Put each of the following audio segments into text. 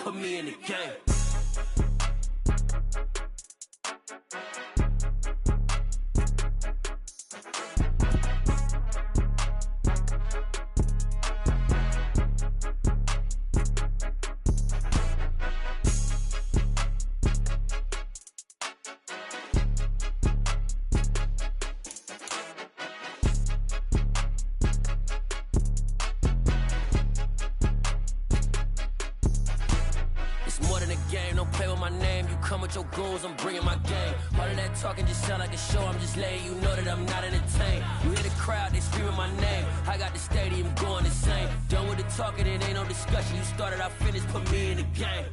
put me in the game. Your goals, I'm bringing my game. All of that talking just sound like a show. I'm just letting you know that I'm not entertained. You hear the crowd, they screaming my name. I got the stadium going insane. Done with the talking, it ain't no discussion. You started, I finished, put me in the game.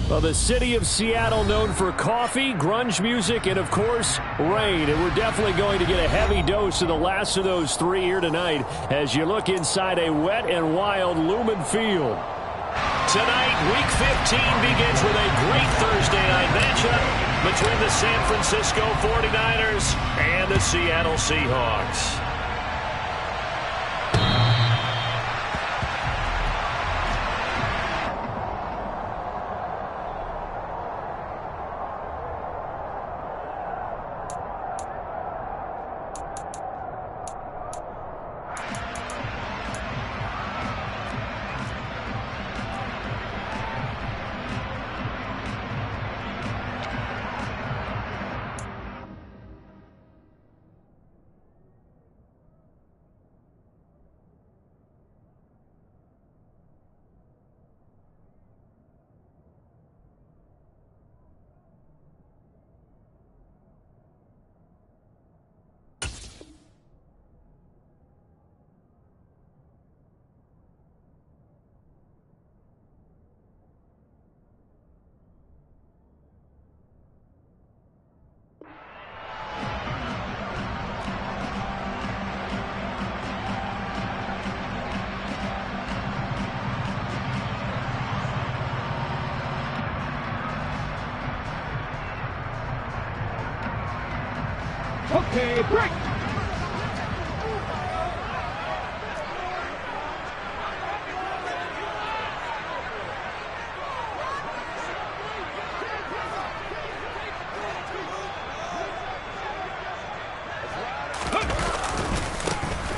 Well, the city of Seattle known for coffee, grunge music, and, of course, rain. And we're definitely going to get a heavy dose of the last of those three here tonight as you look inside a wet and wild Lumen Field. Tonight, Week 15 begins with a great Thursday night matchup between the San Francisco 49ers and the Seattle Seahawks. Okay, break!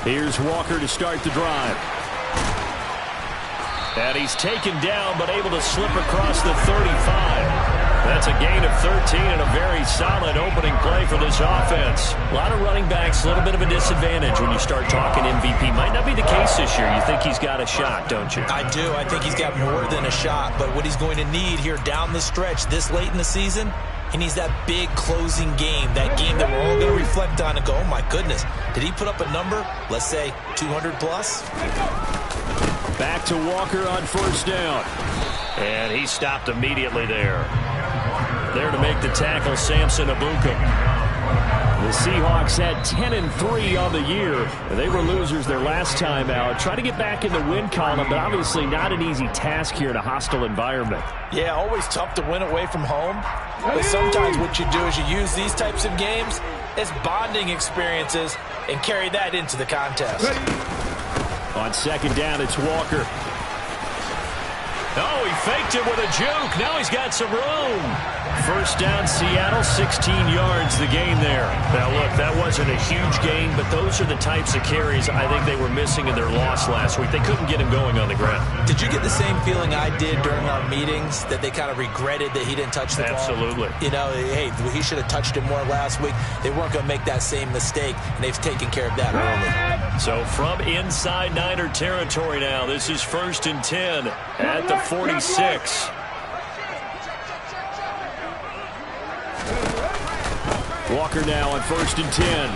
Here's Walker to start the drive. And he's taken down, but able to slip across the 35. That's a gain of 13 and a very solid opening play for this offense. A lot of running backs, a little bit of a disadvantage when you start talking MVP. Might not be the case this year. You think he's got a shot, don't you? I do. I think he's got more than a shot. But what he's going to need here down the stretch this late in the season, he needs that big closing game, that game that we're all going to reflect on and go, oh, my goodness, did he put up a number, let's say 200 plus? Back to Walker on first down. And he stopped immediately there. There to make the tackle, Samson Ebukam. The Seahawks had 10-3 on the year. They were losers their last time out. Try to get back in the win column, but obviously not an easy task here in a hostile environment. Yeah, always tough to win away from home. But sometimes what you do is you use these types of games as bonding experiences and carry that into the contest. On second down, it's Walker. Oh, he faked it with a juke. Now he's got some room. First down, Seattle, 16 yards the gain there. Now, look, that wasn't a huge gain, but those are the types of carries I think they were missing in their loss last week. They couldn't get him going on the ground. Did you get the same feeling I did during our meetings, that they kind of regretted that he didn't touch the ball? Absolutely. You know, hey, he should have touched it more last week. They weren't going to make that same mistake, and they've taken care of that early. So from inside Niner territory now, this is 1st and 10 at the 46. Walker now on 1st and 10.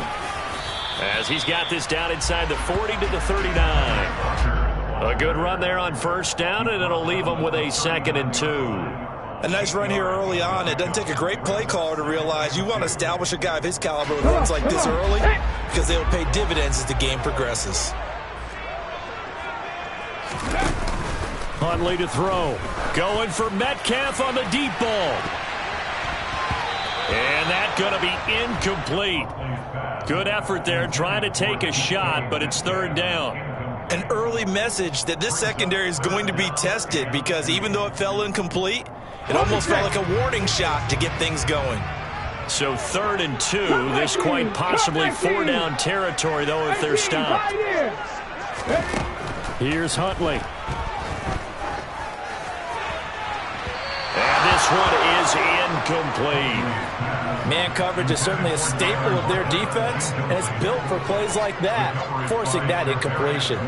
As he's got this down inside the 40 to the 39. A good run there on first down, and it'll leave him with a 2nd and 2. A nice run here early on. It doesn't take a great play caller to realize you want to establish a guy of his caliber with runs like this early, because they'll pay dividends as the game progresses. Huntley to throw. Going for Metcalf on the deep ball. And that's going to be incomplete. Good effort there trying to take a shot, but it's 3rd down. an early message that this secondary is going to be tested, because even though it fell incomplete, it almost felt like a warning shot to get things going. So 3rd and 2. This quite possibly 4-down territory, though, if they're stopped. Here's Huntley. And this one is incomplete. Man coverage is certainly a staple of their defense, and it's built for plays like that, forcing that incompletion.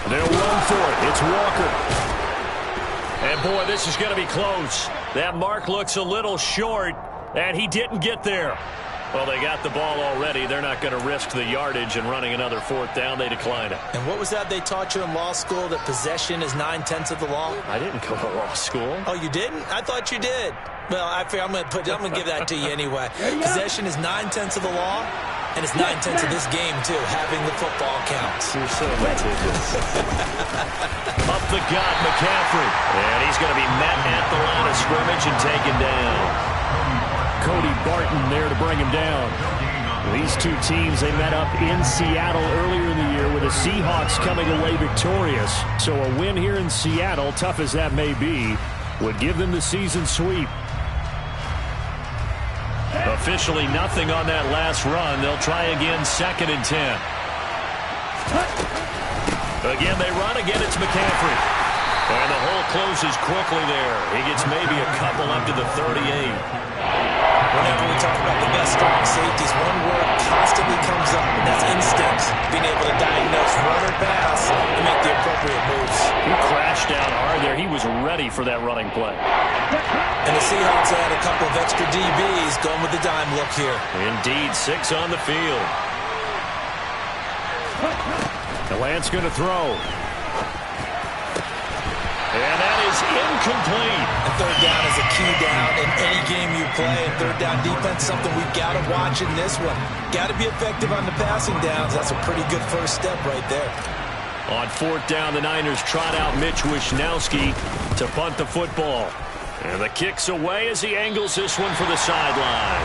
They'll run for it. It's Walker. And, boy, this is going to be close. That mark looks a little short, and he didn't get there. Well, they got the ball already. They're not going to risk the yardage and running another 4th down. They decline it. And what was that they taught you in law school, that possession is 9/10 of the law? I didn't go to law school. Oh, you didn't? I thought you did. Well, I figure I'm going to give that to you anyway. Possession is 9/10 of the law, and it's 9/10 of this game, too. Having the football counts. You're so meticulous. Up the gut, McCaffrey. And he's going to be met at the line of scrimmage and taken down. Cody Barton there to bring him down. These two teams, they met up in Seattle earlier in the year with the Seahawks coming away victorious. So a win here in Seattle, tough as that may be, would give them the season sweep. Officially nothing on that last run. They'll try again, 2nd and 10. Again, they run. Again, it's McCaffrey. And the hole closes quickly there. He gets maybe a couple up to the 38. Whenever we talk about the best strong safeties, one word constantly comes up, and that's instincts. Being able to diagnose run or pass and make the appropriate moves. He crashed down hard there. He was ready for that running play. And the Seahawks had a couple of extra DBs going with the dime look here. Indeed, 6 on the field. The Lance going to throw. And that is incomplete. And 3rd down is a key down in any game you play. And 3rd down defense, something we've got to watch in this one. Got to be effective on the passing downs. That's a pretty good first step right there. On 4th down, the Niners trot out Mitch Wishnowsky to punt the football. And the kick's away as he angles this one for the sideline.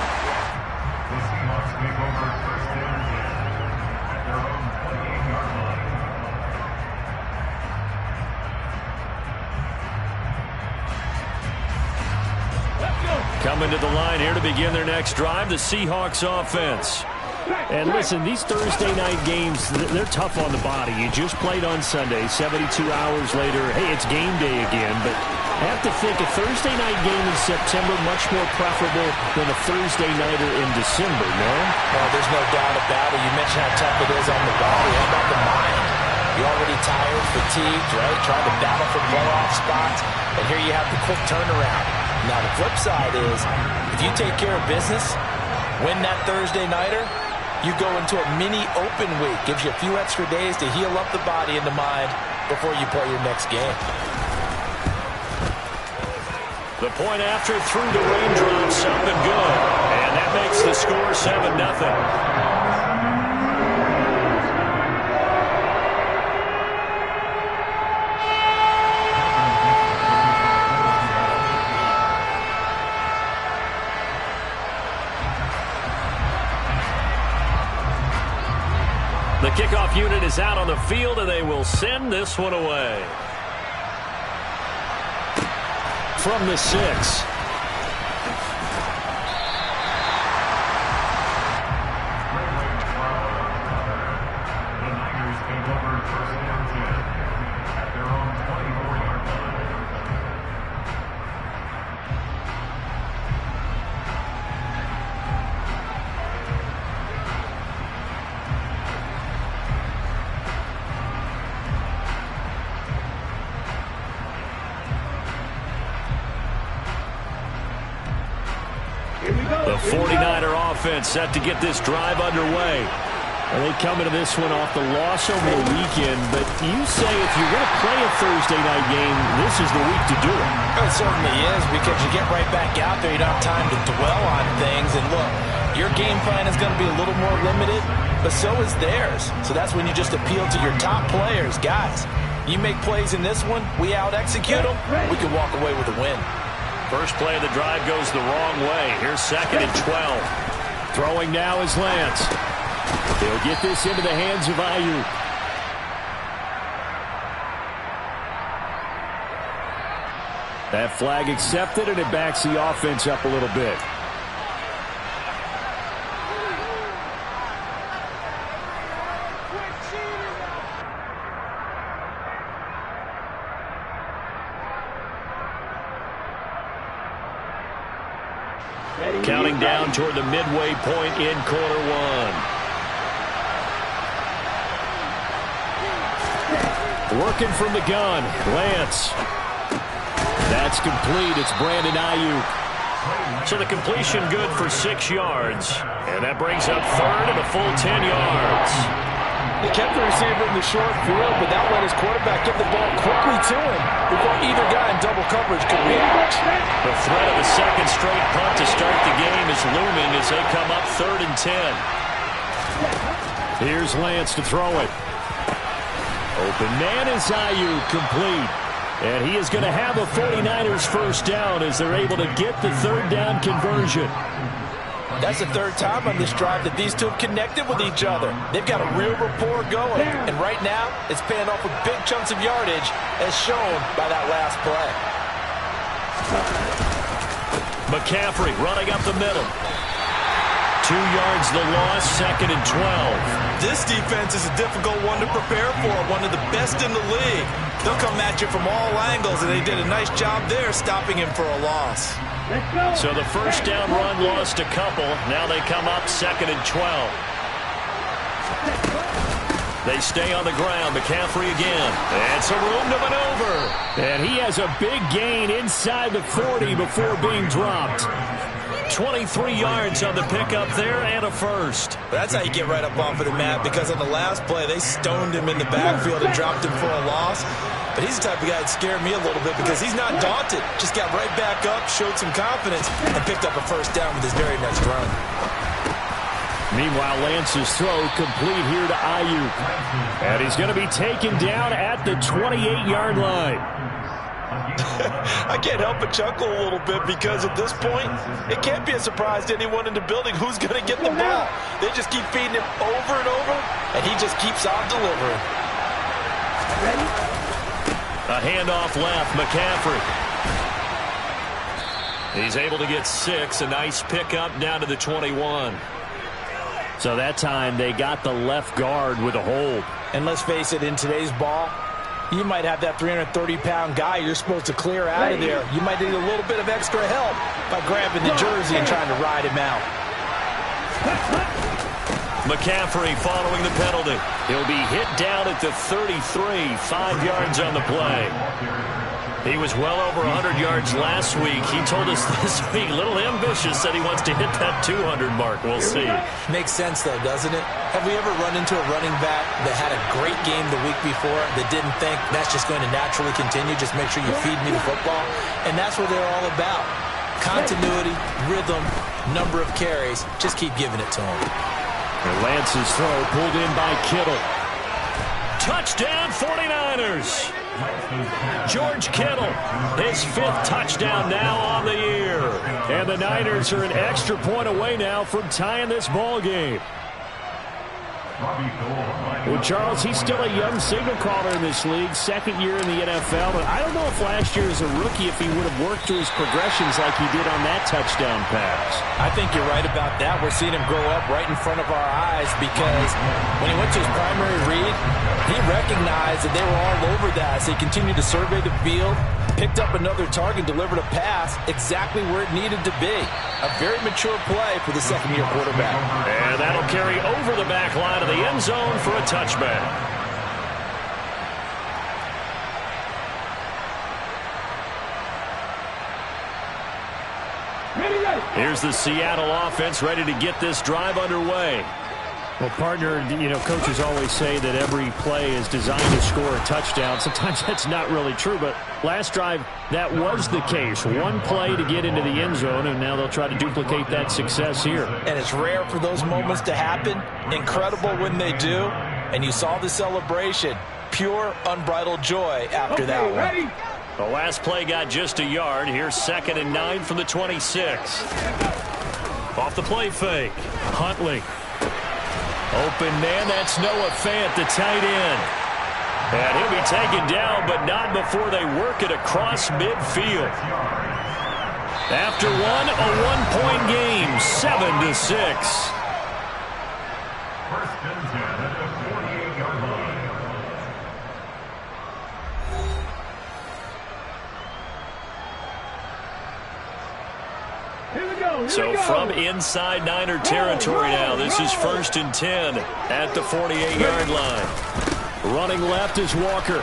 Coming to the line here to begin their next drive, the Seahawks offense. And listen, these Thursday night games, they're tough on the body. You just played on Sunday, 72 hours later, hey, it's game day again. But I have to think a Thursday night game in September much more preferable than a Thursday nighter in December, no? Oh, there's no doubt about it. You mentioned how tough it is on the body. How about the mind? You're already tired, fatigued, right? Trying to battle for playoff spots. And here you have the quick turnaround. Now, the flip side is, if you take care of business, win that Thursday nighter, you go into a mini open week. Gives you a few extra days to heal up the body and the mind before you play your next game. The point after through the raindrops, up and good. And that makes the score 7-0. The kickoff unit is out on the field, and they will send this one away. From the 6. The 49er offense set to get this drive underway. Well, they come into this one off the loss over the weekend, but you say if you're going to play a Thursday night game, this is the week to do it. It certainly is, because you get right back out there. You don't have time to dwell on things. And look, your game plan is going to be a little more limited, but so is theirs. So that's when you just appeal to your top players. Guys, you make plays in this one, we out-execute them, we can walk away with a win. First play of the drive goes the wrong way. Here's 2nd and 12. Throwing now is Lance. He'll get this into the hands of Ayuk. That flag accepted, and it backs the offense up a little bit. Counting down toward the midway point in quarter one. Working from the gun, Lance. That's complete. It's Brandon Ayuk. So the completion good for 6 yards. And that brings up 3rd and a full 10 yards. They kept the receiver in the short field, but that let his quarterback get the ball quickly to him before either guy in double coverage could react. The threat of a second straight punt to start the game is looming as they come up 3rd and 10. Here's Lance to throw it. Open man is Ayuk, complete. And he is going to have a 49ers first down as they're able to get the 3rd down conversion. That's the 3rd time on this drive that these two have connected with each other. They've got a real rapport going. And right now, it's paying off with big chunks of yardage, as shown by that last play. McCaffrey running up the middle. 2 yards the loss, 2nd and 12. This defense is a difficult one to prepare for, one of the best in the league. They'll come at you from all angles, and they did a nice job there stopping him for a loss. So the first down run lost a couple. Now they come up 2nd and 12. They stay on the ground. McCaffrey again. And some room to maneuver. And he has a big gain inside the 40 before being dropped. 23 yards on the pickup there and a first. That's how you get right up off of the mat, because on the last play, they stoned him in the backfield and dropped him for a loss. But he's the type of guy that scared me a little bit because he's not daunted. Just got right back up, showed some confidence, and picked up a first down with his very next run. Meanwhile, Lance's throw complete here to Ayuk. And he's going to be taken down at the 28-yard line. I can't help but chuckle a little bit because at this point, it can't be a surprise to anyone in the building who's going to get the ball. They just keep feeding him over and over, and he just keeps on delivering. A handoff left, McCaffrey. He's able to get 6, a nice pickup down to the 21. So that time they got the left guard with a hold. And let's face it, in today's ball, you might have that 330-pound guy you're supposed to clear out of there. You might need a little bit of extra help by grabbing the jersey and trying to ride him out. McCaffrey following the penalty. He'll be hit down at the 33, 5 yards on the play. He was well over 100 yards last week. He told us this week, a little ambitious, said he wants to hit that 200 mark. We'll see. Makes sense, though, doesn't it? Have we ever run into a running back that had a great game the week before that didn't think that's just going to naturally continue? Just make sure you feed me the football. And that's what they're all about. Continuity, rhythm, number of carries. Just keep giving it to him. And Lance's throw pulled in by Kittle. Touchdown 49ers. George Kittle, his 5th touchdown now on the year. And the Niners are an extra point away now from tying this ball game. Well, Charles, he's still a young signal caller in this league, 2nd year in the NFL. But I don't know if last year as a rookie, if he would have worked through his progressions like he did on that touchdown pass. I think you're right about that. We're seeing him grow up right in front of our eyes because when he went to his primary read, he recognized that they were all over that. So he continued to survey the field, picked up another target, delivered a pass exactly where it needed to be. A very mature play for the 2nd-year quarterback. And that'll carry over the back line of the end zone for a touchback. Here's the Seattle offense ready to get this drive underway. Well, partner, coaches always say that every play is designed to score a touchdown. Sometimes that's not really true, but last drive, that was the case. One play to get into the end zone, and now they'll try to duplicate that success here. And it's rare for those moments to happen. Incredible when they do. And you saw the celebration. Pure, unbridled joy after that one. Ready? The last play got just a yard. Here's 2nd and 9 from the 26. Off the play fake. Huntley. Open man, that's Noah Fant, the tight end. And he'll be taken down, but not before they work it across midfield. After one, a one-point game, 7-6. So from inside Niner territory now, this is 1st and 10 at the 48-yard line. Running left is Walker.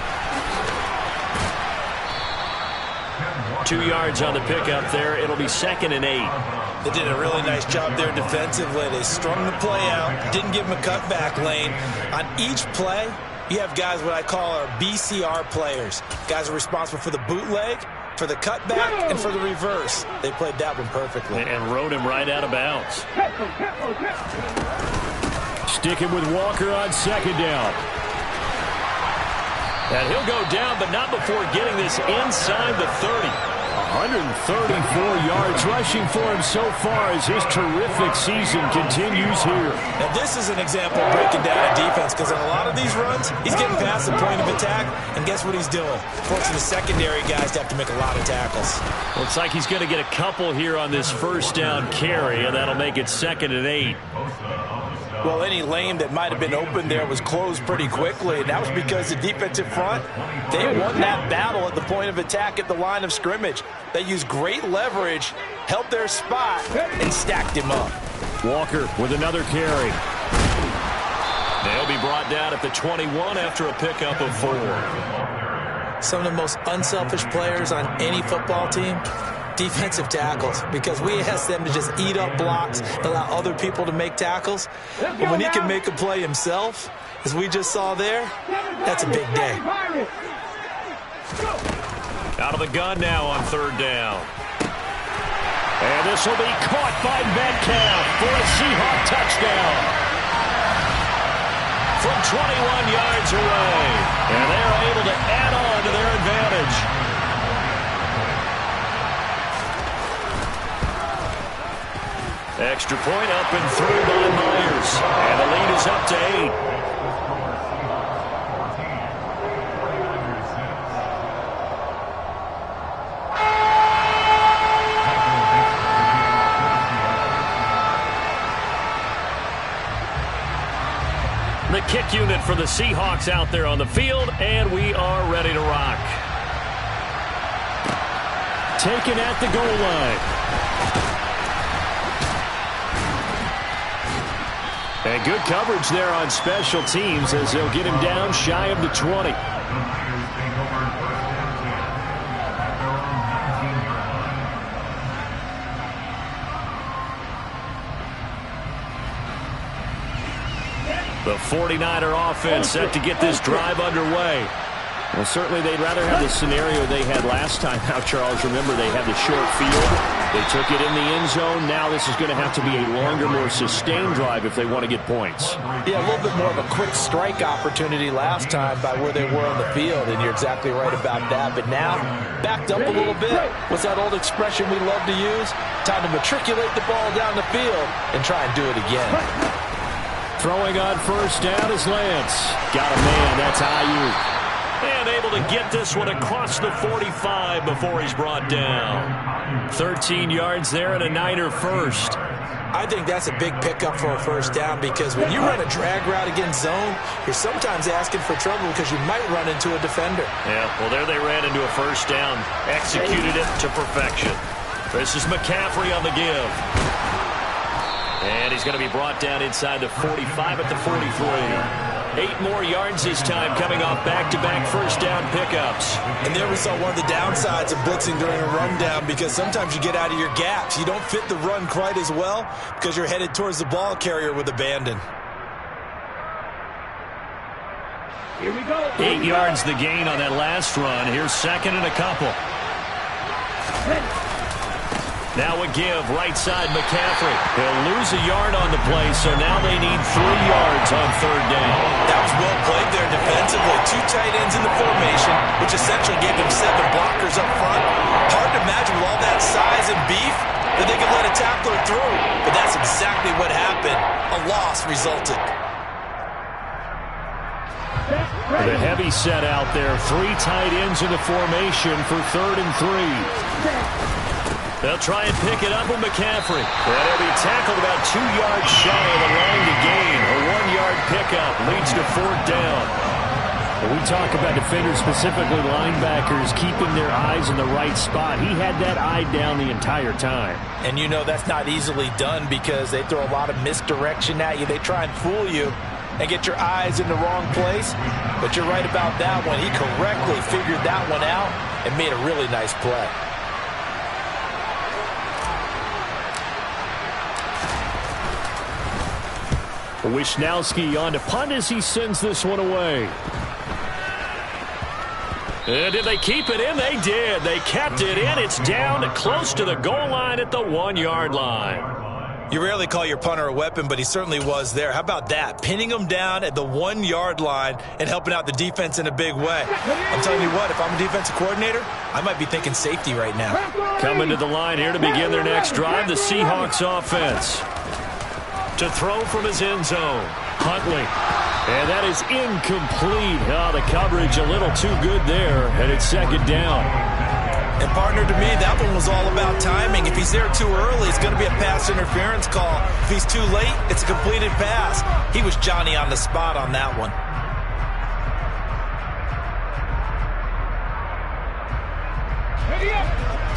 2 yards on the pickup there. It'll be 2nd and 8. They did a really nice job there defensively. They strung the play out, didn't give them a cutback lane. On each play, you have guys what I call our BCR players. Guys are responsible for the bootleg, for the cutback, and for the reverse. They played that one perfectly. And rode him right out of bounds. Sticking with Walker on 2nd down. And he'll go down, but not before getting this inside the 30. 134 yards rushing for him so far as his terrific season continues here. Now this is an example of breaking down a defense, because on a lot of these runs, he's getting past the point of attack, and guess what he's doing? Forcing the secondary guys to have to make a lot of tackles. Looks like he's going to get a couple here on this 1st down carry, and that'll make it 2nd and 8. Well, any lane that might have been open there was closed pretty quickly, and that was because the defensive front, they won that battle at the point of attack at the line of scrimmage. They used great leverage, held their spot, and stacked him up. Walker with another carry. They'll be brought down at the 21 after a pickup of 4. Some of the most unselfish players on any football team, defensive tackles, because we ask them to just eat up blocks, allow other people to make tackles. But when he can make a play himself, as we just saw there, that's a big day. Out of the gun now on 3rd down. And this will be caught by Metcalf for a Seahawk touchdown. From 21 yards away. And they're able to add on to their advantage. Extra point up and through by Myers. And the lead is up to 8. The kick unit for the Seahawks out there on the field, and we are ready to rock. Taken at the goal line. And good coverage there on special teams as they'll get him down shy of the 20. The 49er offense set to get this drive underway. Well, certainly they'd rather have the scenario they had last time out, Charles. Remember, they had the short field. They took it in the end zone. Now this is going to have to be a longer, more sustained drive if they want to get points. Yeah, a little bit more of a quick strike opportunity last time by where they were on the field, and you're exactly right about that. But now, backed up a little bit. What's that old expression we love to use? Time to matriculate the ball down the field and try and do it again. Throwing on 1st down is Lance. Got a man, that's Ayuk. And able to get this one across the 45 before he's brought down. 13 yards there and a Niner first. I think that's a big pickup for a 1st down, because when you run a drag route against zone, you're sometimes asking for trouble because you might run into a defender. Yeah, well, there they ran into a 1st down. Executed it to perfection. This is McCaffrey on the give. And he's going to be brought down inside the 45 at the 43. 8 more yards this time, coming off back-to-back 1st down pickups. And there we saw one of the downsides of blitzing during a rundown, because sometimes you get out of your gaps. You don't fit the run quite as well because you're headed towards the ball carrier with abandon. Here we go. 8 yards the gain on that last run. Here's second and a couple. Now a give, right side McCaffrey. He'll lose a yard on the play, so now they need 3 yards on third down. That was well played there defensively. 2 tight ends in the formation, which essentially gave them 7 blockers up front. Hard to imagine with all that size and beef that they could let a tackler through. But that's exactly what happened. A loss resulted. The heavy set out there. 3 tight ends in the formation for 3rd and 3. They'll try and pick it up with McCaffrey. And he'll be tackled about 2 yards shy of the line to gain. A 1-yard pickup leads to 4th down. When we talk about defenders, specifically linebackers, keeping their eyes in the right spot, he had that eye down the entire time. And you know that's not easily done because they throw a lot of misdirection at you. They try and fool you and get your eyes in the wrong place. But you're right about that one. He correctly figured that one out and made a really nice play. Wisnowski on to punt as he sends this one away. And did they keep it in? They did. They kept it in. It's down close to the goal line at the 1-yard line. You rarely call your punter a weapon, but he certainly was there. How about that? Pinning him down at the 1-yard line and helping out the defense in a big way. I'm telling you what, if I'm a defensive coordinator, I might be thinking safety right now. Coming to the line here to begin their next drive, the Seahawks offense. To throw from his end zone, Huntley. And that is incomplete. Oh, the coverage a little too good there, and it's 2nd down. And partner, to me, that one was all about timing. If he's there too early, it's going to be a pass interference call. If he's too late, it's a completed pass. He was Johnny on the spot on that one.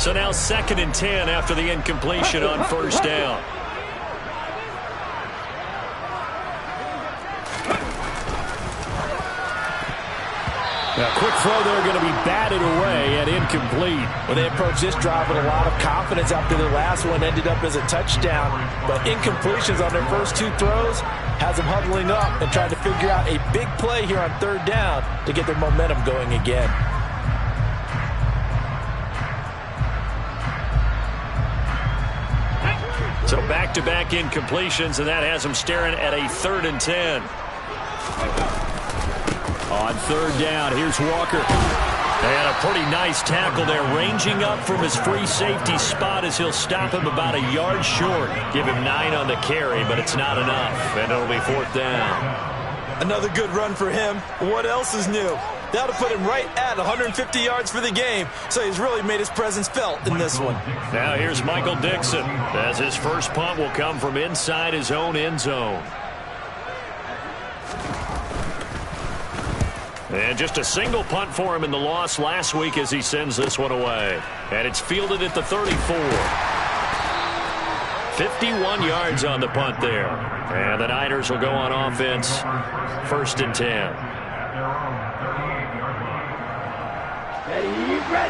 So now 2nd and 10 after the incompletion on 1st down. A quick throw there going to be batted away and incomplete. Well, they approached this drive with a lot of confidence after their last one ended up as a touchdown. But incompletions on their first 2 throws has them huddling up and trying to figure out a big play here on 3rd down to get their momentum going again. So back-to-back incompletions, and that has them staring at a 3rd and 10. On 3rd down, here's Walker. And a pretty nice tackle there, ranging up from his free safety spot as he'll stop him about a yard short. Give him 9 on the carry, but it's not enough, and it'll be 4th down. Another good run for him. What else is new? That'll put him right at 150 yards for the game, so he's really made his presence felt in this one. Now here's Michael Dixon, as his first punt will come from inside his own end zone. And just a single punt for him in the loss last week as he sends this one away. And it's fielded at the 34. 51 yards on the punt there. And the Niners will go on offense, 1st and 10.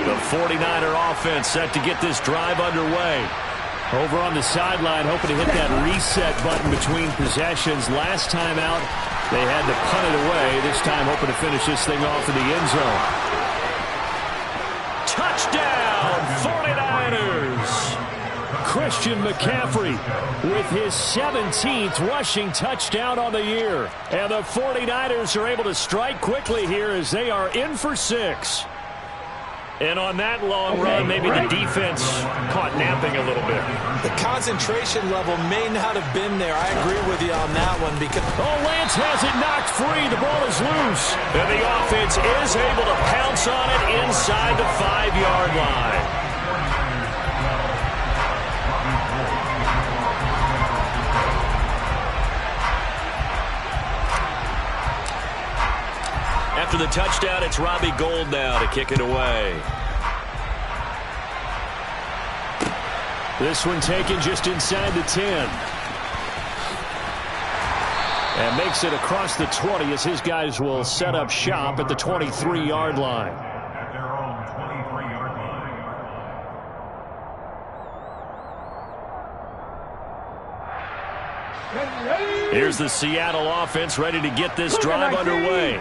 The 49er offense set to get this drive underway. Over on the sideline, hoping to hit that reset button between possessions. Last time out, they had to punt it away. This time, hoping to finish this thing off in the end zone. Touchdown, 49ers! Christian McCaffrey with his 17th rushing touchdown on the year. And the 49ers are able to strike quickly here as they are in for 6. And on that long run, maybe the defense caught napping a little bit. The concentration level may not have been there. I agree with you on that one because... Oh, Lance has it knocked free. The ball is loose. And the offense is able to pounce on it inside the 5-yard line. After the touchdown, it's Robbie Gould now to kick it away. This one taken just inside the 10. And makes it across the 20 as his guys will set up shop at the 23-yard line. Here's the Seattle offense ready to get this drive underway.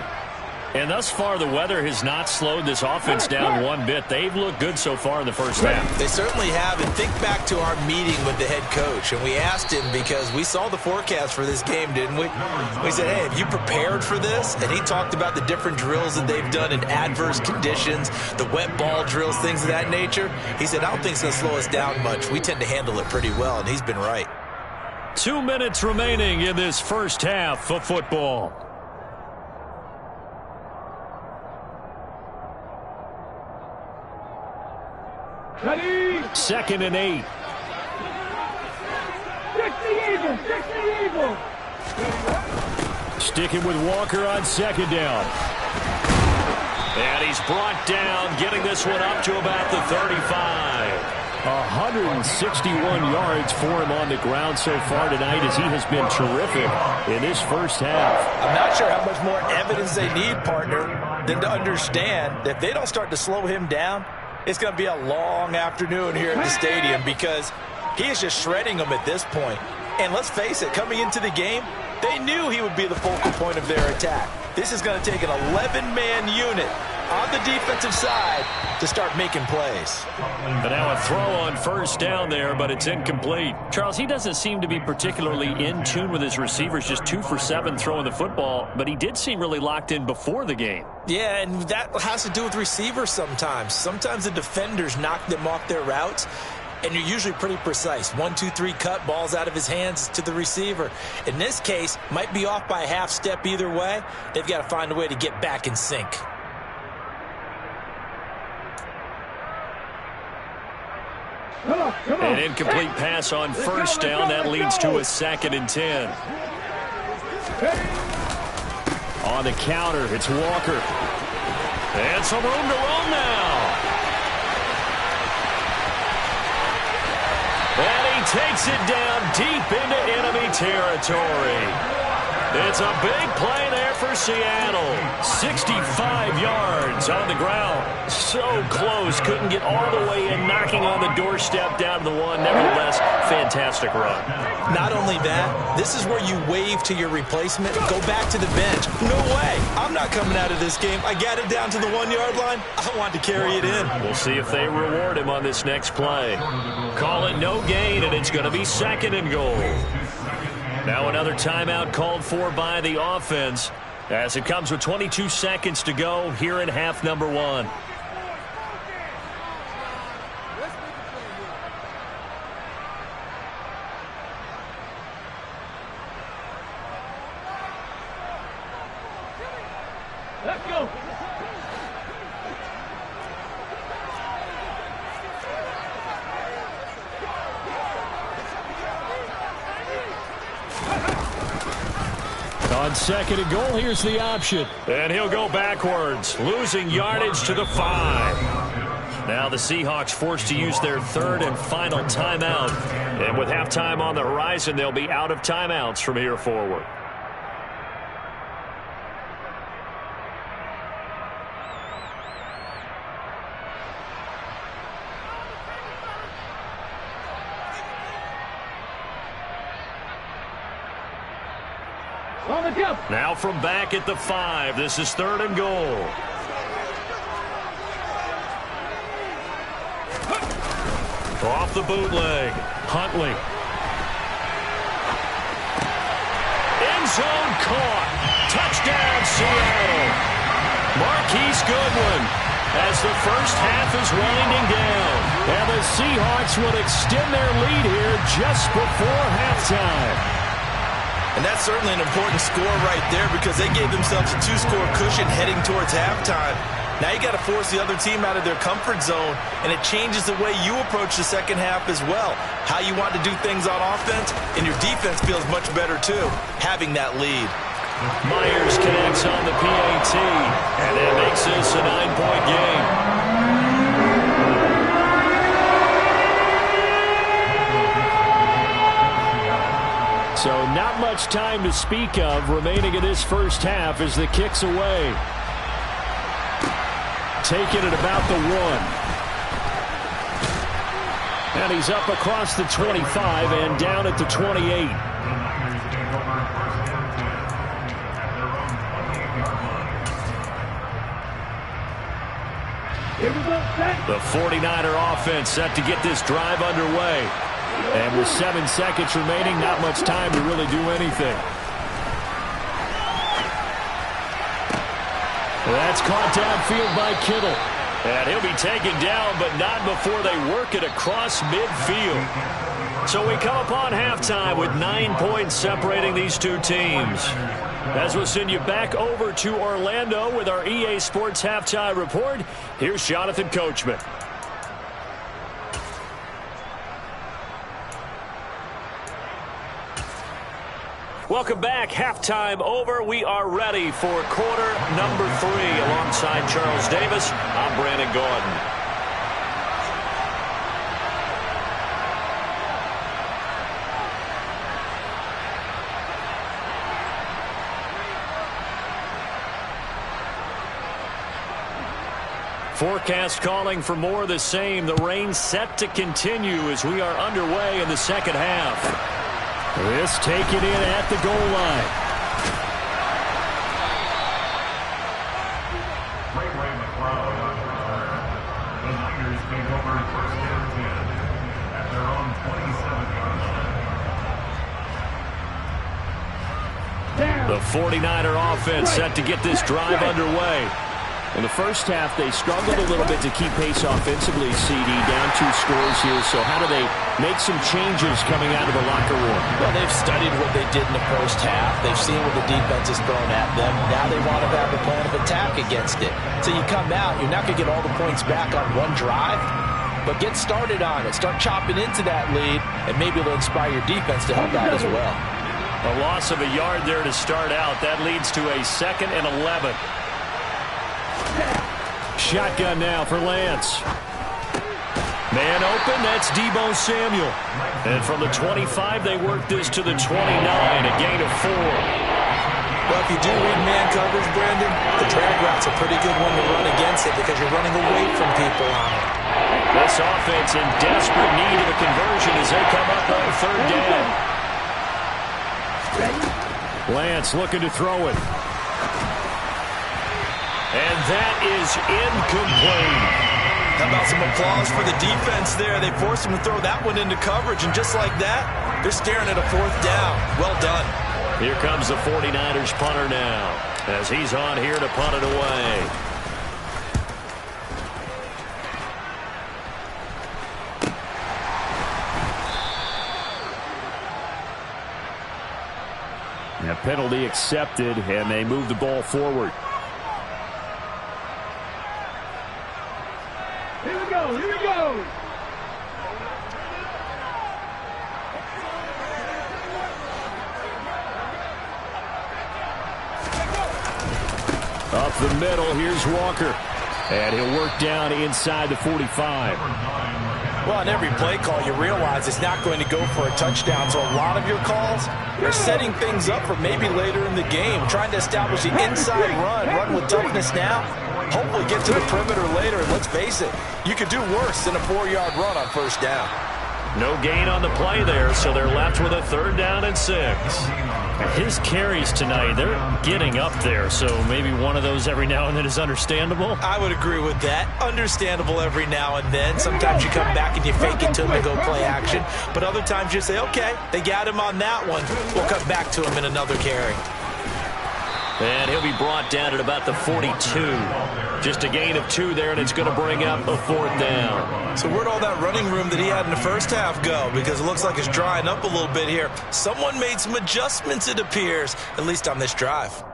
And thus far, the weather has not slowed this offense down one bit. They've looked good so far in the first half. They certainly have. And think back to our meeting with the head coach. And we asked him, because we saw the forecast for this game, didn't we? We said, hey, have you prepared for this? And he talked about the different drills that they've done in adverse conditions, the wet ball drills, things of that nature. He said, I don't think it's going to slow us down much. We tend to handle it pretty well, and he's been right. 2 minutes remaining in this first half of football. Ready? 2nd and 8. Fix the eagle. Sticking with Walker on 2nd down. And he's brought down, getting this one up to about the 35. 161 yards for him on the ground so far tonight, as he has been terrific in this first half. I'm not sure how much more evidence they need, partner, than to understand that if they don't start to slow him down, it's going to be a long afternoon here at the stadium, because he is just shredding them at this point. And let's face it, coming into the game, they knew he would be the focal point of their attack. This is going to take an 11-man unit on the defensive side to start making plays. And now a throw on 1st down there, but it's incomplete. Charles, he doesn't seem to be particularly in tune with his receivers, just 2 for 7 throwing the football, but he did seem really locked in before the game. Yeah, and that has to do with receivers sometimes. Sometimes the defenders knock them off their routes, and you're usually pretty precise. 1, 2, 3 cut, balls out of his hands to the receiver. In this case, might be off by a half step either way. They've got to find a way to get back in sync. An incomplete pass on 1st down. That leads to a 2nd and 10. On the counter, it's Walker. And some room to roam now. And he takes it down deep into enemy territory. It's a big play there for Seattle. 65 yards on the ground. So close. Couldn't get all the way in, knocking on the doorstep down to the 1. Nevertheless, fantastic run. Not only that, this is where you wave to your replacement. Go back to the bench. No way. I'm not coming out of this game. I got it down to the 1-yard line. I want to carry it in. We'll see if they reward him on this next play. Call it no gain, and it's going to be 2nd and goal. Now another timeout called for by the offense, as it comes with 22 seconds to go here in half number 1. Let's go. On 2nd and goal, here's the option. And he'll go backwards, losing yardage to the 5. Now the Seahawks forced to use their 3rd and final timeout. And with halftime on the horizon, they'll be out of timeouts from here forward. Now from back at the 5, this is 3rd and goal. Off the bootleg, Huntley. End zone caught. Touchdown, Seattle. Marquise Goodwin, as the first half is winding down. And the Seahawks will extend their lead here just before halftime. And that's certainly an important score right there, because they gave themselves a 2-score cushion heading towards halftime. Now you got to force the other team out of their comfort zone, and it changes the way you approach the second half as well. How you want to do things on offense, and your defense feels much better too, having that lead. Myers connects on the PAT, and that makes this a 9-point game. So not much time to speak of remaining in this first half as the kick's away. Taking it about the 1. And he's up across the 25 and down at the 28. Here we go, set. The 49er offense set to get this drive underway. And with 7 seconds remaining, not much time to really do anything. That's caught downfield by Kittle. And he'll be taken down, but not before they work it across midfield. So we come upon halftime with 9 points separating these two teams. As we'll send you back over to Orlando with our EA Sports Halftime Report, here's Jonathan Coachman. Welcome back. Halftime over. We are ready for quarter number 3. Alongside Charles Davis, I'm Brandon Gordon. Forecast calling for more of the same. The rain set to continue as we are underway in the second half. This taken in at the goal line. The Niners take over first and 10 at their own 27-yard line. The 49er offense set to get this drive underway. In the first half, they struggled a little bit to keep pace offensively, CD, down 2 scores here. So how do they make some changes coming out of the locker room? Well, they've studied what they did in the first half. They've seen what the defense has thrown at them. Now they want to have a plan of attack against it. So you come out, you're not going to get all the points back on one drive, but get started on it. Start chopping into that lead, and maybe it'll inspire your defense to help out as well. A loss of a yard there to start out. That leads to a 2nd and 11. Shotgun now for Lance. Man open, that's Deebo Samuel. And from the 25, they work this to the 29, a gain of 4. Well, if you do read man coverage, Brandon, the drag route's a pretty good one to run against it because you're running away from people on it. This offense in desperate need of a conversion as they come up on 3rd down. Lance looking to throw it. And that is incomplete. How about some applause for the defense there? They forced him to throw that one into coverage, and just like that, they're staring at a 4th down. Well done. Here comes the 49ers punter now, as he's on here to punt it away. A penalty accepted, and they move the ball forward. Here we go, here we go. Up the middle, here's Walker. And he'll work down inside the 45. Well, on every play call, you realize it's not going to go for a touchdown. So a lot of your calls are setting things up for maybe later in the game, trying to establish the inside run with toughness now. Hopefully get to the perimeter later, and let's face it, you could do worse than a 4-yard run on 1st down. No gain on the play there, so they're left with a 3rd down and 6. His carries tonight, they're getting up there, so maybe one of those every now and then is understandable. I would agree with that. Understandable every now and then. Sometimes you come back and you fake it to him and go play action, but other times you say, okay, they got him on that one. We'll come back to him in another carry. And he'll be brought down at about the 42. Just a gain of 2 there, and it's going to bring up a 4th down. So where'd all that running room that he had in the first half go? Because it looks like it's drying up a little bit here. Someone made some adjustments, it appears, at least on this drive.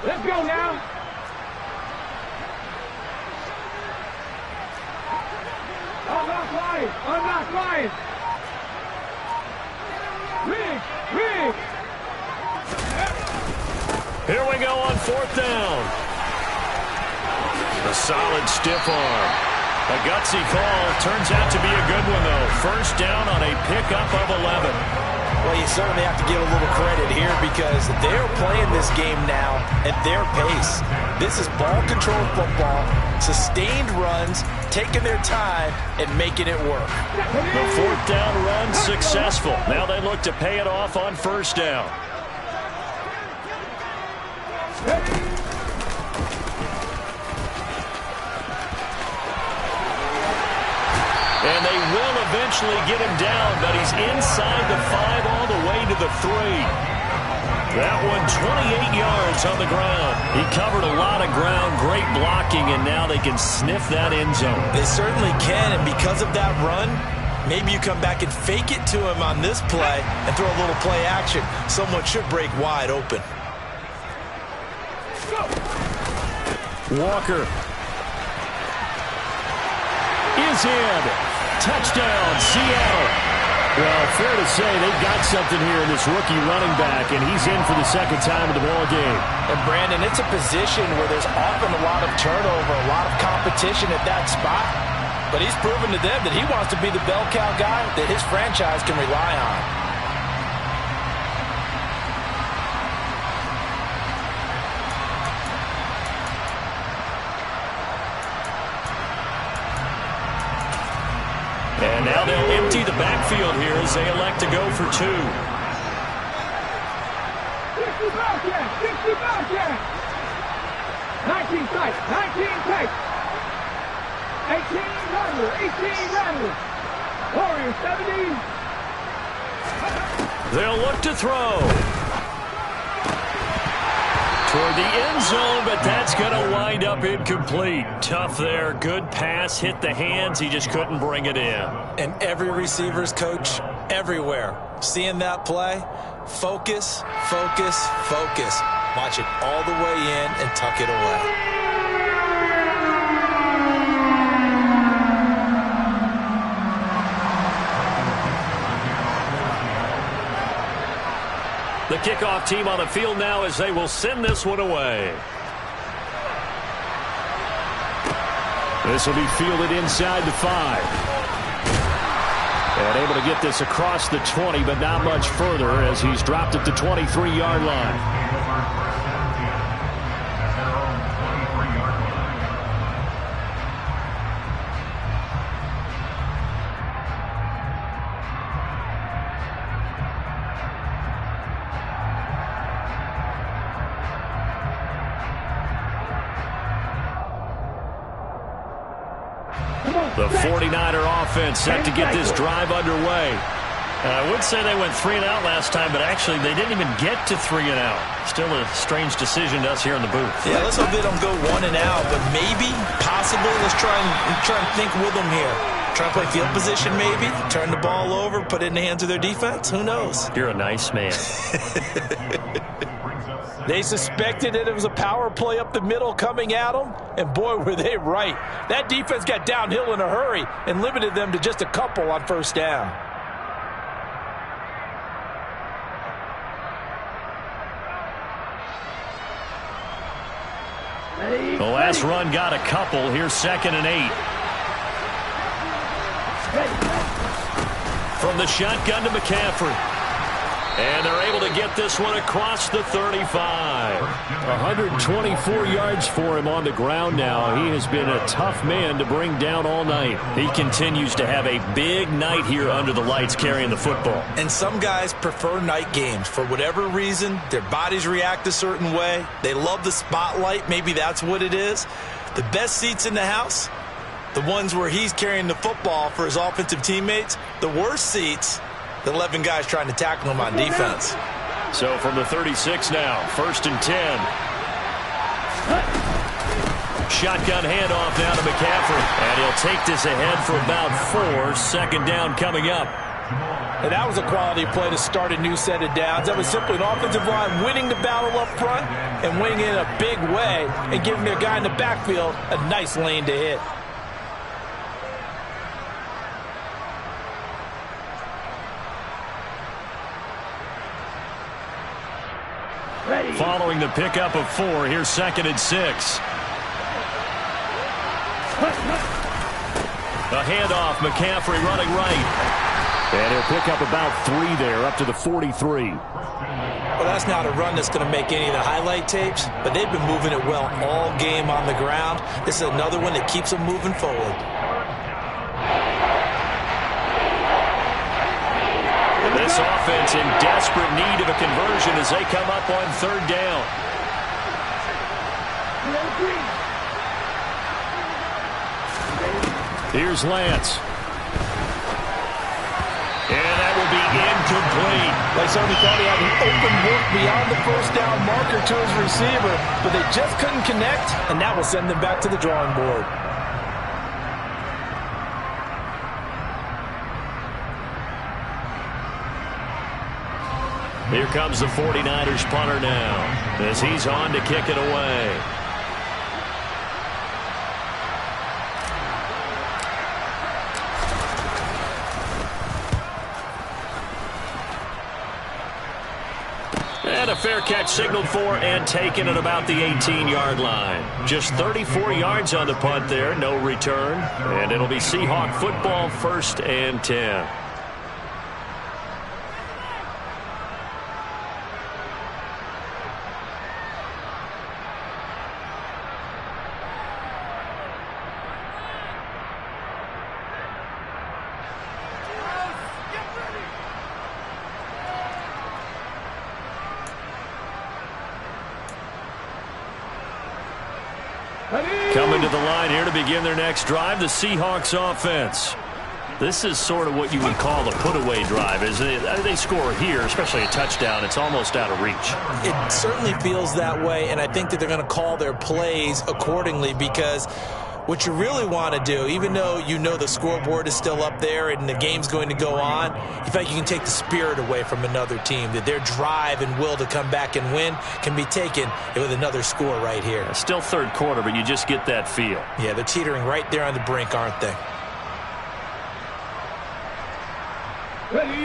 Let's go now. I'm not quiet. I'm not quiet. Rig. Here we go on 4th down. A solid stiff arm. A gutsy call. Turns out to be a good one, though. 1st down on a pickup of 11. Well, you certainly have to give a little credit here because they're playing this game now at their pace. This is ball-control football, sustained runs, taking their time, and making it work. The fourth down run successful. Now they look to pay it off on first down. And they will eventually get him down, but he's inside the 5 all the way to the 3. That one 28 yards on the ground. He covered a lot of ground, great blocking, and now they can sniff that end zone. They certainly can, and because of that run, maybe you come back and fake it to him on this play and throw a little play action. Someone should break wide open. Walker is in. Touchdown, Seattle. Well, fair to say they've got something here in this rookie running back, and he's in for the second time in the ball game. And, Brandon, it's a position where there's often a lot of turnover, a lot of competition at that spot. But he's proven to them that he wants to be the bell cow guy that his franchise can rely on. And now they'll empty the backfield here as they elect to go for 2. 60 back in, 60 back in. 19 tight, 19 tight. 18 rattler, 18 rattler. Warriors 70. They'll look to throw. Toward the end zone, but that's going to wind up incomplete. Tough there. Good pass. Hit the hands. He just couldn't bring it in. And every receiver's coach everywhere. Seeing that play, focus, focus, focus. Watch it all the way in and tuck it away. The kickoff team on the field now as they will send this one away. This will be fielded inside the 5. And able to get this across the 20, but not much further as he's dropped at the 23-yard line. The 49er offense set to get this drive underway. I would say they went 3 and out last time, but actually they didn't even get to 3 and out. Still a strange decision to us here in the booth. Yeah, let's hope they don't go 1 and out, but maybe, possibly, let's try and think with them here. Try and play field position maybe, turn the ball over, put it in the hands of their defense. Who knows? You're a nice man. They suspected that it was a power play up the middle coming at them, and boy, were they right. That defense got downhill in a hurry and limited them to just a couple on first down. The last run got a couple. Here's 2nd and 8. From the shotgun to McCaffrey. And they're able to get this one across the 35. 124 yards for him on the ground now. He has been a tough man to bring down all night. He continues to have a big night here under the lights carrying the football. And some guys prefer night games. For whatever reason, their bodies react a certain way. They love the spotlight. Maybe that's what it is. The best seats in the house, the ones where he's carrying the football for his offensive teammates. The worst seats, the 11 guys trying to tackle him on defense. So from the 36 now, 1st and 10. Shotgun handoff now to McCaffrey. And he'll take this ahead for about 4. 2nd down coming up. And that was a quality play to start a new set of downs. That was simply an offensive line winning the battle up front and winning in a big way and giving their guy in the backfield a nice lane to hit. Following the pickup of 4, here's 2nd and 6. A handoff, McCaffrey running right. And he'll pick up about 3 there, up to the 43. Well, that's not a run that's going to make any of the highlight tapes, but they've been moving it well all game on the ground. This is another one that keeps them moving forward. This offense in desperate need of a conversion as they come up on 3rd down. Here's Lance. And that will be incomplete. They certainly thought he had an open look beyond the first down marker to his receiver, but they just couldn't connect, and that will send them back to the drawing board. Here comes the 49ers punter now as he's on to kick it away. And a fair catch signaled for and taken at about the 18-yard line. Just 34 yards on the punt there, no return. And it'll be Seahawk football, 1st and 10. Coming to the line here to begin their next drive, the Seahawks offense. This is sort of what you would call the put-away drive. As they score here, especially a touchdown, it's almost out of reach. It certainly feels that way, and I think that they're going to call their plays accordingly, because what you really want to do, even though you know the scoreboard is still up there and the game's going to go on, in fact, you can take the spirit away from another team, that their drive and will to come back and win can be taken with another score right here. Still 3rd quarter, but you just get that feel. Yeah, they're teetering right there on the brink, aren't they?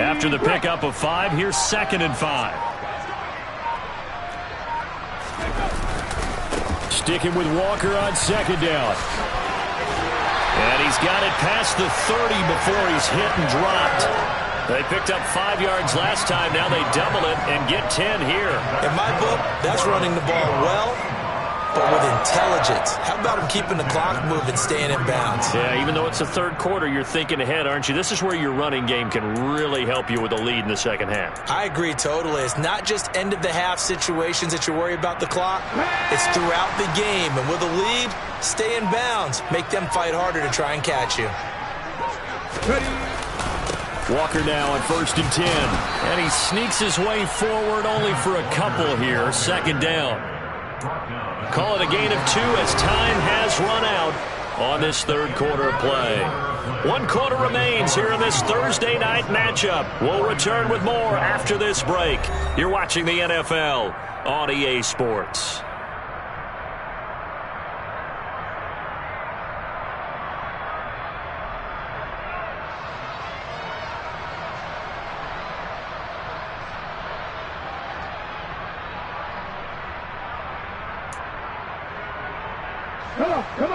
After the pickup of 5, here's 2nd and 5. Sticking with Walker on 2nd down. And he's got it past the 30 before he's hit and dropped. They picked up 5 yards last time. Now they double it and get 10 here. In my book, that's running the ball well, but with intelligence. How about him keeping the clock moving, staying in bounds? Yeah, even though it's the 3rd quarter, you're thinking ahead, aren't you? This is where your running game can really help you with a lead in the 2nd half. I agree totally. It's not just end-of-the-half situations that you worry about the clock. It's throughout the game. And with a lead, stay in bounds. Make them fight harder to try and catch you. Walker now on 1st and 10. And he sneaks his way forward only for a couple here. 2nd down. Call it a gain of 2 as time has run out on this 3rd quarter of play. 1 quarter remains here in this Thursday night matchup. We'll return with more after this break. You're watching the NFL on EA Sports.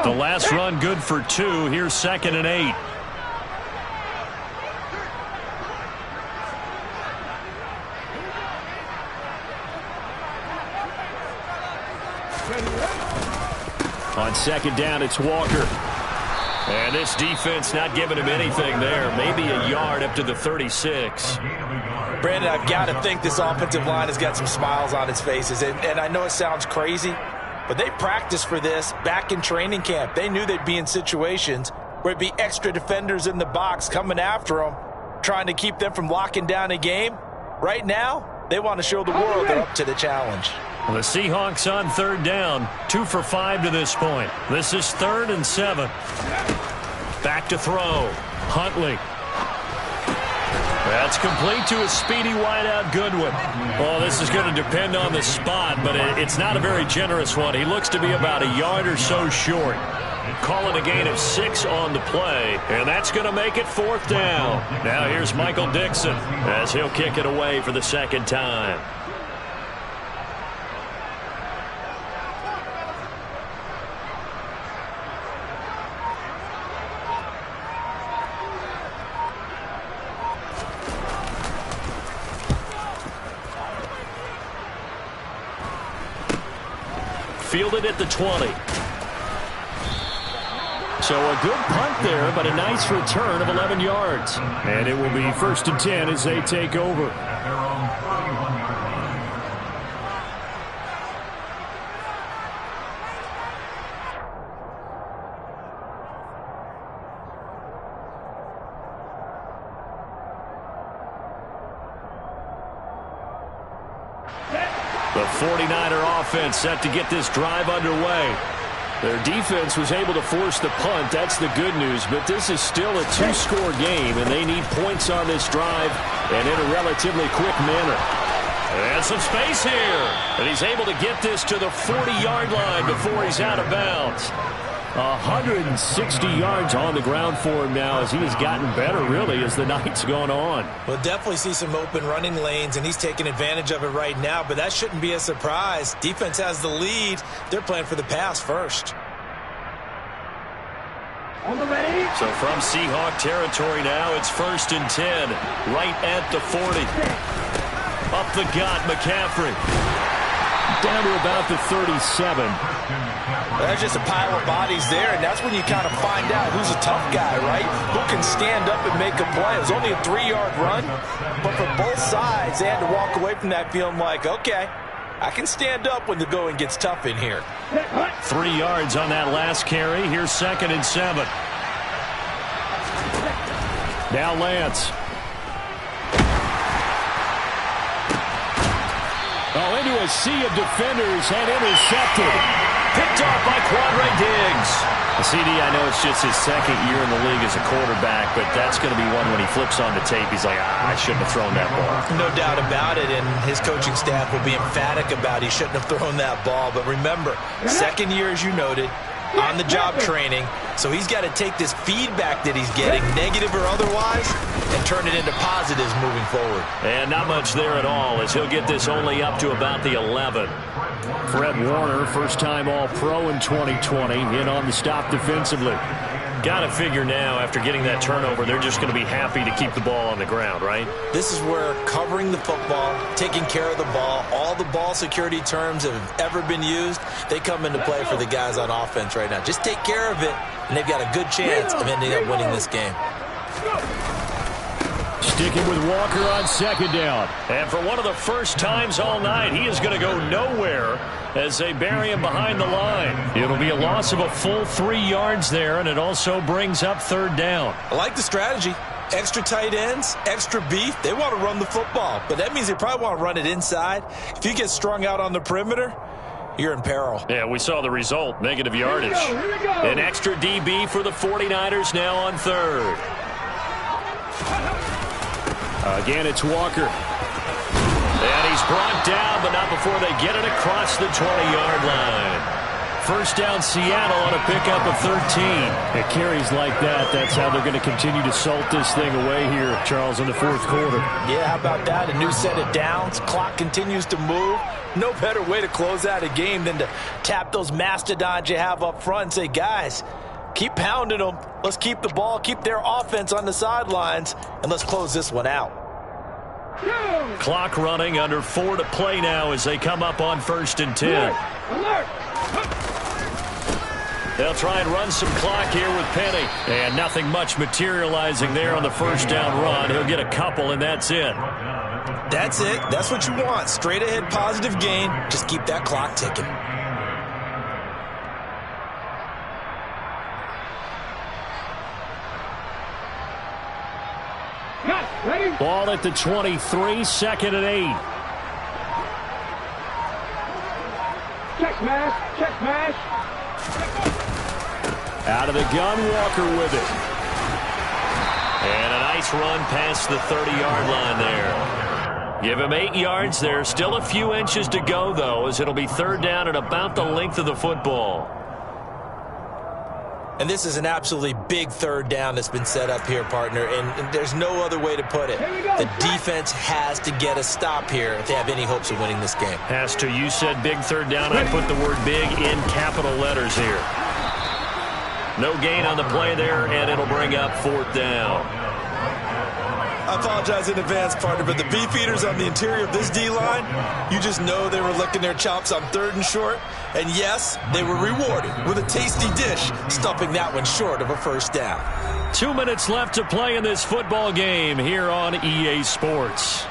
The last run good for 2. Here's 2nd and 8. On 2nd down, it's Walker. And this defense not giving him anything there. Maybe a yard up to the 36. Brandon, I've got to think this offensive line has got some smiles on its faces. And I know it sounds crazy, but they practiced for this back in training camp. They knew they'd be in situations where it'd be extra defenders in the box coming after them, trying to keep them from locking down a game. Right now, they want to show the world they're up to the challenge. The Seahawks on 3rd down, 2 for 5 to this point. This is 3rd and 7. Back to throw. Huntley. That's complete to a speedy wideout Goodwin. Well, this is going to depend on the spot, but it's not a very generous one. He looks to be about a yard or so short. Call it a gain of 6 on the play, and that's going to make it 4th down. Now here's Michael Dixon as he'll kick it away for the 2nd time. fielded at the 20. So a good punt there, but a nice return of 11 yards. And it will be 1st and 10 as they take over. At their own 31-yard line. The 49er offense set to get this drive underway. Their defense was able to force the punt. That's the good news. But this is still a 2-score game, and they need points on this drive and in a relatively quick manner. And some space here. And he's able to get this to the 40-yard line before he's out of bounds. 160 yards on the ground for him now as he has gotten better, really, as the night's gone on. We'll definitely see some open running lanes, and he's taking advantage of it right now, but that shouldn't be a surprise. Defense has the lead. They're playing for the pass first. On the ready. So from Seahawk territory now, it's 1st and 10, right at the 40. Up the gut, McCaffrey. Down to about the 37. There's just a pile of bodies there, and that's when you kind of find out who's a tough guy, right? Who can stand up and make a play. It was only a 3-yard run, but for both sides, they had to walk away from that feeling like, okay, I can stand up when the going gets tough in here. 3 yards on that last carry. Here's 2nd and 7. Now Lance. Oh, into a sea of defenders and intercepted. Picked off by Quandre Diggs. CD, I know it's just his 2nd year in the league as a quarterback, but that's going to be one when he flips on the tape. He's like, I shouldn't have thrown that ball. No doubt about it, and his coaching staff will be emphatic about he shouldn't have thrown that ball. But remember, 2nd year, as you noted, on-the-job training. So he's got to take this feedback that he's getting, negative or otherwise, and turn it into positives moving forward. And not much there at all, as he'll get this only up to about the 11. Fred Warner, first-time All-Pro in 2020, in on the stop defensively. Got to figure now, after getting that turnover, they're just going to be happy to keep the ball on the ground, right? This is where covering the football, taking care of the ball, all the ball security terms that have ever been used, they come into play for the guys on offense right now. Just take care of it, and they've got a good chance of ending up winning this game. Sticking with Walker on 2nd down. And for one of the first times all night, he is going to go nowhere as they bury him behind the line. It'll be a loss of a full 3 yards there, and it also brings up 3rd down. I like the strategy. Extra tight ends, extra beef. They want to run the football, but that means they probably want to run it inside. If you get strung out on the perimeter, you're in peril. Yeah, we saw the result, negative yardage. Here we go. An extra DB for the 49ers now on 3rd. Again, it's Walker. And he's brought down, but not before they get it across the 20-yard line. 1st down, Seattle on a pickup of 13. It carries like that. That's how they're going to continue to salt this thing away here, Charles, in the 4th quarter. Yeah, how about that? A new set of downs. Clock continues to move. No better way to close out a game than to tap those mastodons you have up front and say, guys, keep pounding them. Let's keep the ball, keep their offense on the sidelines, and let's close this one out. Clock running, under 4 to play now as they come up on 1st and 10. Alert! They'll try and run some clock here with Penny. And nothing much materializing there on the 1st down run. He'll get a couple, and that's it. That's it. That's what you want. Straight ahead positive gain. Just keep that clock ticking. Ready? Ball at the 23, 2nd and 8. Check smash. Check smash. Out of the gun, Walker with it. And a nice run past the 30-yard line there. Give him 8 yards there. Still a few inches to go, though, as it'll be 3rd down at about the length of the football. And this is an absolutely big 3rd down that's been set up here, partner, and there's no other way to put it. The defense has to get a stop here if they have any hopes of winning this game. Has to. You said big 3rd down. I put the word big in capital letters here. No gain on the play there, and it'll bring up 4th down. I apologize in advance, partner, but the beef eaters on the interior of this D-line, you just know they were licking their chops on 3rd and short. And yes, they were rewarded with a tasty dish, stuffing that one short of a first down. 2 minutes left to play in this football game here on EA Sports.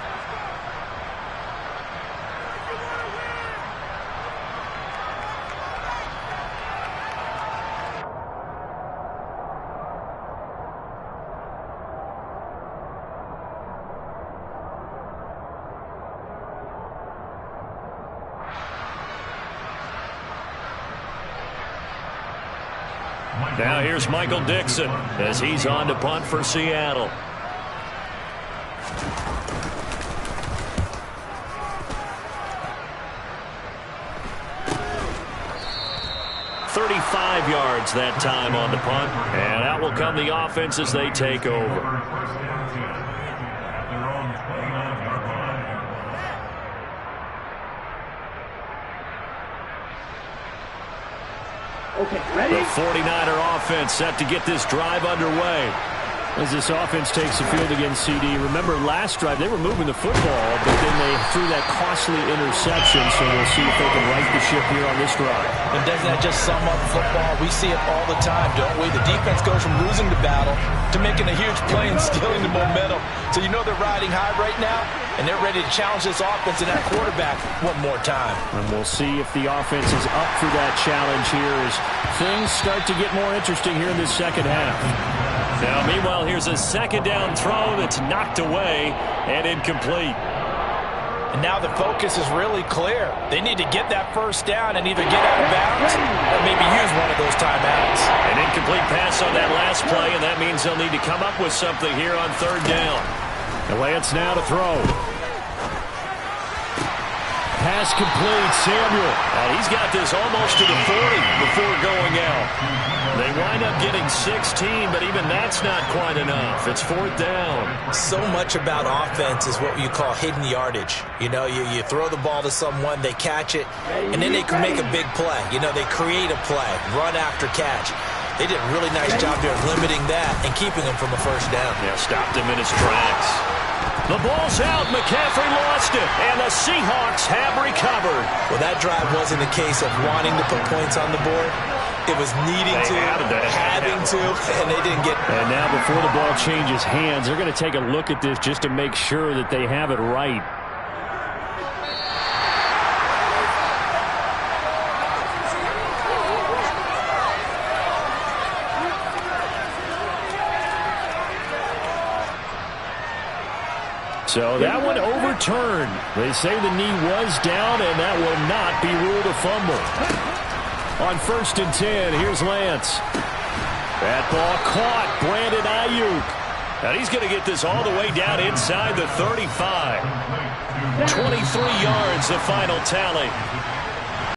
Now here's Michael Dixon as he's on to punt for Seattle. "35 yards that time on the punt, and out will come the offense as they take over. Okay, ready? The 49er offense set to get this drive underway. As this offense takes the field against CD. Remember, last drive, they were moving the football, but then they threw that costly interception, so we'll see if they can right the ship here on this drive. And doesn't that just sum up football? We see it all the time, don't we? The defense goes from losing the battle to making a huge play and stealing the momentum. So you know they're riding high right now, and they're ready to challenge this offense and that quarterback one more time. And we'll see if the offense is up for that challenge here as things start to get more interesting here in this second half. Now, meanwhile, here's a 2nd down throw that's knocked away and incomplete. And now the focus is really clear. They need to get that first down and either get out of bounds or maybe use one of those timeouts. An incomplete pass on that last play, and that means they'll need to come up with something here on 3rd down. And Lance now to throw. Pass complete, Samuel. And he's got this almost to the 40 before going out. They wind up getting 16, but even that's not quite enough. It's 4th down. So much about offense is what you call hidden yardage. You know, you throw the ball to someone, they catch it, and then they can make a big play. You know, they create a play, run after catch. They did a really nice job there limiting that and keeping him from a first down. Yeah, stopped him in his tracks. The ball's out. McCaffrey lost it, and the Seahawks have recovered. Well, that drive wasn't a case of wanting to put points on the board. It was needing to, having to, and they didn't get it. And now before the ball changes hands, they're going to take a look at this just to make sure that they have it right. So that one overturned. They say the knee was down, and that will not be ruled a fumble. On 1st and 10, here's Lance. That ball caught. Brandon Ayuk. And he's going to get this all the way down inside the 35. 23 yards, the final tally.